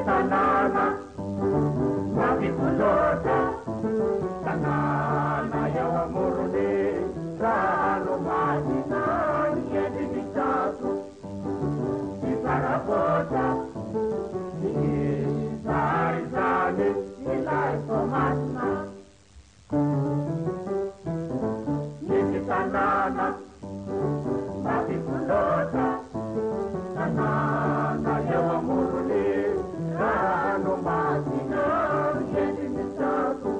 Tanana, makikulota, tanana yawa muruni, rano majina, yedi bitatu, iparapota, isarizani, ilai tomatna. Niki tanana, makikulota, tanana yawa muruni, rano majina, yedi bitatu,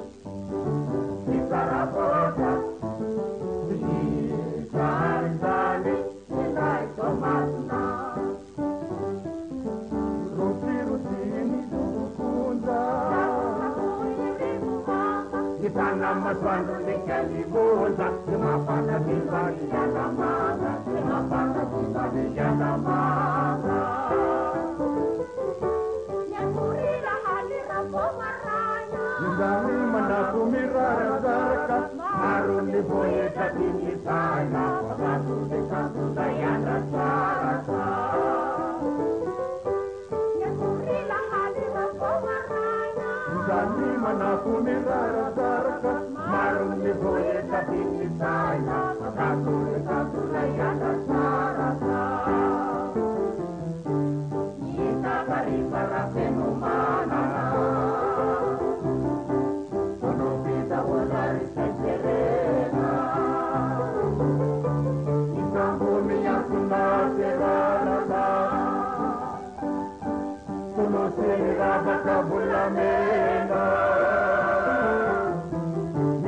iparapota, isarizani, ilai tomatna. Sana maswando ni kalimuza, mapana kibali ya namana, mapana kibali ya namana. Nyamurira halira pomaranya, ndani manakumira razarka, marundi boye katini sana, wakatu dekatu dayana saraka. Nyamurira halira pomaranya, ndani manakumira razarka, marundi boye katini sana, wakatu dekatu dayana saraka. Yita baribara fenumana, sono vida volare serena. Ikambo miyakuna serana, sono sera bakabula mena.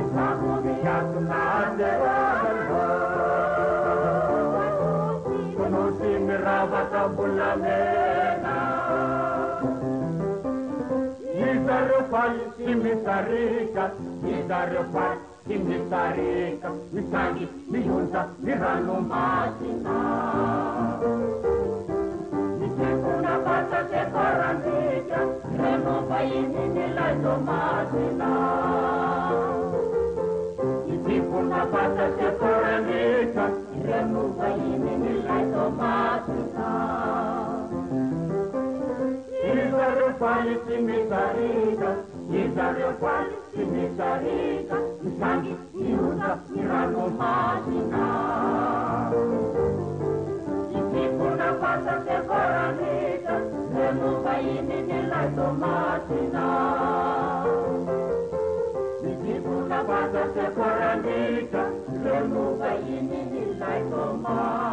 Ikambo miyakuna serana, sono sera bakabula mena. Idarofal imitarika, idarofal imitarika, misangi miyunta mirano matina. Nikuna bata se parandika, reno paini nilaito matina. Nikuna bata se parandika, reno paini nilaito matina. Idarofal imitarika, idarofal imitarika, misangi miyunta mirano matina. Ikipuna pasa se koranita, renuva ini nilaito matina. Ikipuna pasa se koranita, renuva ini nilaito matina.